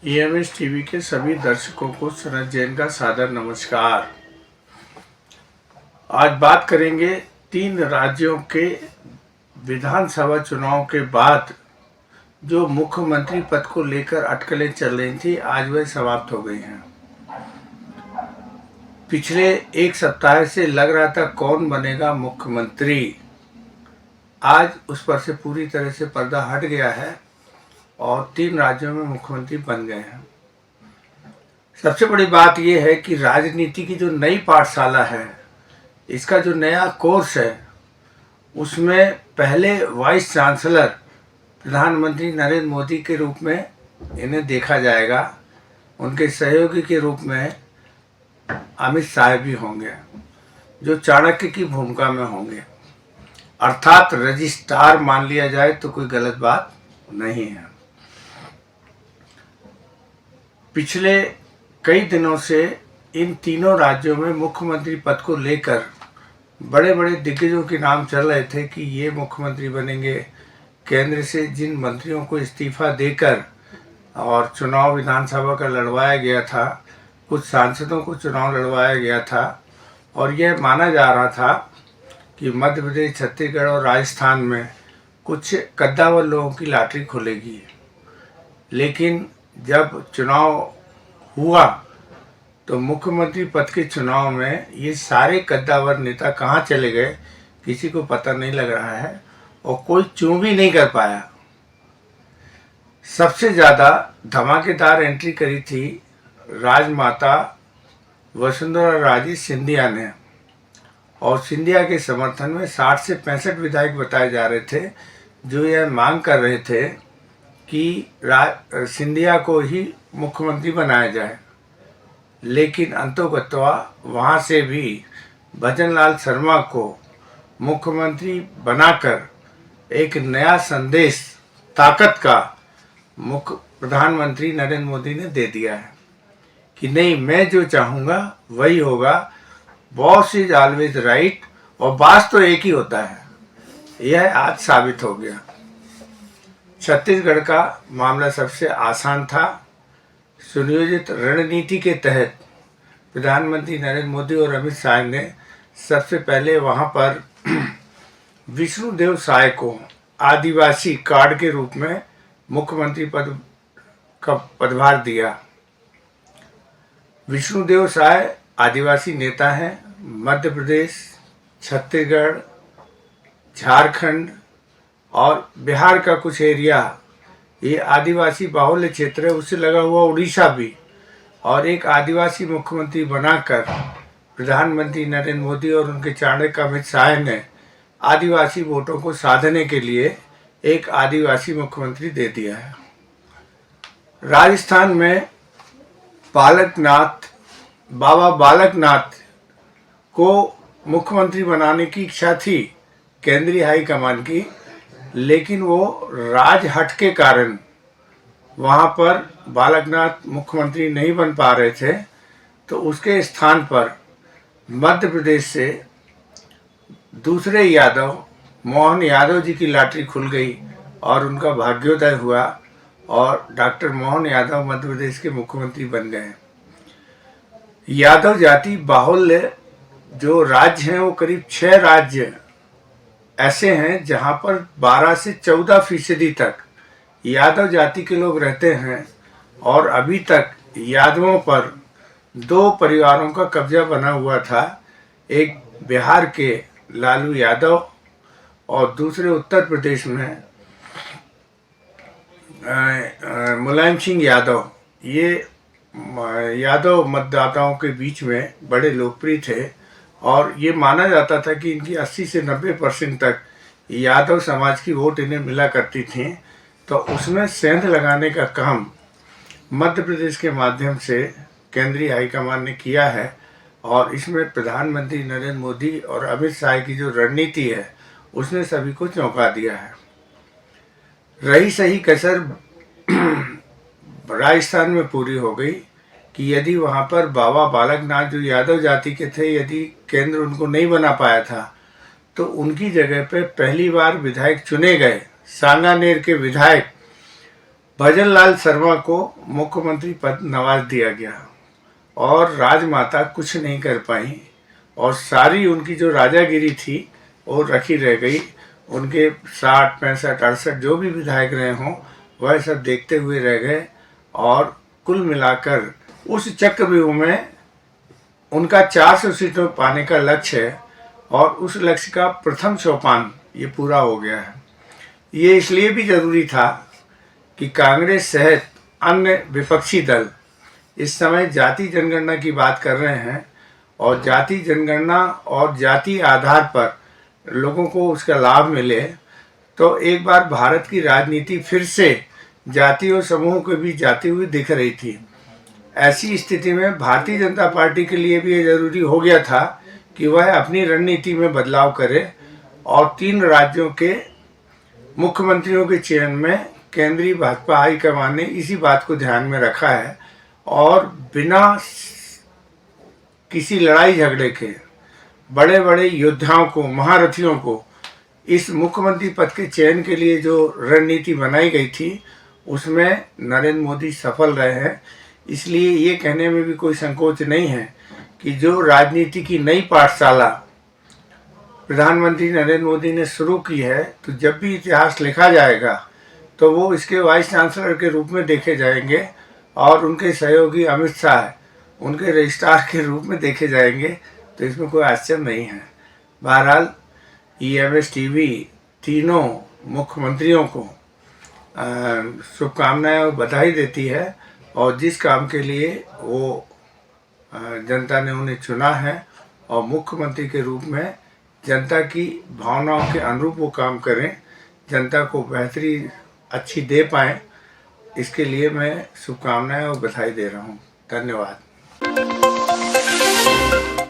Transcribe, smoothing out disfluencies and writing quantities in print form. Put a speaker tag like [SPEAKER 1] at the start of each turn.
[SPEAKER 1] EMS TV के सभी दर्शकों को शरद जैन का सादर नमस्कार। आज बात करेंगे 3 राज्यों के विधानसभा चुनाव के बाद जो मुख्यमंत्री पद को लेकर अटकलें चल रही थी, आज वह समाप्त हो गई हैं। पिछले एक सप्ताह से लग रहा था कौन बनेगा मुख्यमंत्री, आज उस पर से पूरी तरह से पर्दा हट गया है और 3 राज्यों में मुख्यमंत्री बन गए हैं। सबसे बड़ी बात यह है कि राजनीति की जो नई पाठशाला है, इसका जो नया कोर्स है, उसमें पहले वाइस चांसलर प्रधानमंत्री नरेंद्र मोदी के रूप में इन्हें देखा जाएगा। उनके सहयोगी के रूप में अमित शाह भी होंगे, जो चाणक्य की भूमिका में होंगे, अर्थात रजिस्ट्रार मान लिया जाए तो कोई गलत बात नहीं है। पिछले कई दिनों से इन तीनों राज्यों में मुख्यमंत्री पद को लेकर बड़े बड़े दिग्गजों के नाम चल रहे थे कि ये मुख्यमंत्री बनेंगे। केंद्र से जिन मंत्रियों को इस्तीफा देकर और चुनाव विधानसभा का लड़वाया गया था, कुछ सांसदों को चुनाव लड़वाया गया था और यह माना जा रहा था कि मध्य प्रदेश, छत्तीसगढ़ और राजस्थान में कुछ कद्दावर लोगों की लॉटरी खुलेगी। लेकिन जब चुनाव हुआ तो मुख्यमंत्री पद के चुनाव में ये सारे कद्दावर नेता कहाँ चले गए, किसी को पता नहीं लग रहा है और कोई चूं भी नहीं कर पाया। सबसे ज़्यादा धमाकेदार एंट्री करी थी राजमाता वसुंधरा राजे सिंधिया ने, और सिंधिया के समर्थन में 60 से 65 विधायक बताए जा रहे थे जो यह मांग कर रहे थे कि सिंधिया को ही मुख्यमंत्री बनाया जाए। लेकिन अंतोगत्वा वहाँ से भी भजनलाल शर्मा को मुख्यमंत्री बनाकर एक नया संदेश ताकत का प्रधानमंत्री नरेंद्र मोदी ने दे दिया है कि नहीं, मैं जो चाहूँगा वही होगा। बॉस इज ऑलवेज राइट, और बात तो एक ही होता है। यह आज साबित हो गया। छत्तीसगढ़ का मामला सबसे आसान था। सुनियोजित रणनीति के तहत प्रधानमंत्री नरेंद्र मोदी और अमित शाह ने सबसे पहले वहां पर विष्णुदेव साय को आदिवासी कार्ड के रूप में मुख्यमंत्री पद का पदभार दिया। विष्णुदेव साय आदिवासी नेता हैं। मध्य प्रदेश, छत्तीसगढ़, झारखंड और बिहार का कुछ एरिया ये आदिवासी बाहुल्य क्षेत्र है, उससे लगा हुआ उड़ीसा भी। और एक आदिवासी मुख्यमंत्री बनाकर प्रधानमंत्री नरेंद्र मोदी और उनके चाणक्य अमित शाह ने आदिवासी वोटों को साधने के लिए एक आदिवासी मुख्यमंत्री दे दिया है। राजस्थान में बाबा बालकनाथ को मुख्यमंत्री बनाने की इच्छा थी केंद्रीय हाईकमान की, लेकिन वो राजहट के कारण वहाँ पर बालकनाथ मुख्यमंत्री नहीं बन पा रहे थे। तो उसके स्थान पर मध्य प्रदेश से दूसरे यादव, मोहन यादव जी की लॉटरी खुल गई और उनका भाग्योदय हुआ और डॉक्टर मोहन यादव मध्य प्रदेश के मुख्यमंत्री बन गए। यादव जाति बाहुल्य जो राज्य हैं, वो करीब 6 राज्य ऐसे हैं जहां पर 12 से 14% तक यादव जाति के लोग रहते हैं। और अभी तक यादवों पर 2 परिवारों का कब्जा बना हुआ था, एक बिहार के लालू यादव और दूसरे उत्तर प्रदेश में मुलायम सिंह यादव। ये यादव मतदाताओं के बीच में बड़े लोकप्रिय थे और ये माना जाता था कि इनकी 80 से 90% तक यादव समाज की वोट इन्हें मिला करती थी। तो उसमें सेंध लगाने का काम मध्य प्रदेश के माध्यम से केंद्रीय हाईकमान ने किया है और इसमें प्रधानमंत्री नरेंद्र मोदी और अमित शाह की जो रणनीति है, उसने सभी को चौंका दिया है। रही सही कसर राजस्थान में पूरी हो गई कि यदि वहाँ पर बाबा बालकनाथ जो यादव जाति के थे, यदि केंद्र उनको नहीं बना पाया था तो उनकी जगह पे पहली बार विधायक चुने गए सांगानेर के विधायक भजन लाल शर्मा को मुख्यमंत्री पद नवाज दिया गया और राजमाता कुछ नहीं कर पाई और सारी उनकी जो राजागिरी थी वो रखी रह गई। उनके 60, 65, 68 जो भी विधायक रहे हों वह सब देखते हुए रह गए और कुल मिलाकर उस चक्रव्यूह में उनका 400 सीटों पाने का लक्ष्य है और उस लक्ष्य का प्रथम सोपान ये पूरा हो गया है। ये इसलिए भी ज़रूरी था कि कांग्रेस सहित अन्य विपक्षी दल इस समय जाति जनगणना की बात कर रहे हैं और जाति जनगणना और जाति आधार पर लोगों को उसका लाभ मिले, तो एक बार भारत की राजनीति फिर से जातियों समूहों के बीच जाती हुई दिख रही थी। ऐसी स्थिति में भारतीय जनता पार्टी के लिए भी ये जरूरी हो गया था कि वह अपनी रणनीति में बदलाव करे और 3 राज्यों के मुख्यमंत्रियों के चयन में केंद्रीय भाजपा हाईकमान ने इसी बात को ध्यान में रखा है और बिना किसी लड़ाई झगड़े के बड़े बड़े योद्धाओं को, महारथियों को इस मुख्यमंत्री पद के चयन के लिए जो रणनीति बनाई गई थी उसमें नरेंद्र मोदी सफल रहे हैं। इसलिए ये कहने में भी कोई संकोच नहीं है कि जो राजनीति की नई पाठशाला प्रधानमंत्री नरेंद्र मोदी ने शुरू की है, तो जब भी इतिहास लिखा जाएगा तो वो इसके वाइस चांसलर के रूप में देखे जाएंगे और उनके सहयोगी अमित शाह उनके रजिस्ट्रार के रूप में देखे जाएंगे। तो इसमें कोई आश्चर्य नहीं है। बहरहाल EMS TV तीनों मुख्यमंत्रियों को शुभकामनाएं और बधाई देती है और जिस काम के लिए वो जनता ने उन्हें चुना है और मुख्यमंत्री के रूप में जनता की भावनाओं के अनुरूप वो काम करें, जनता को बेहतरी अच्छी दे पाएँ, इसके लिए मैं शुभकामनाएं और बधाई दे रहा हूँ। धन्यवाद।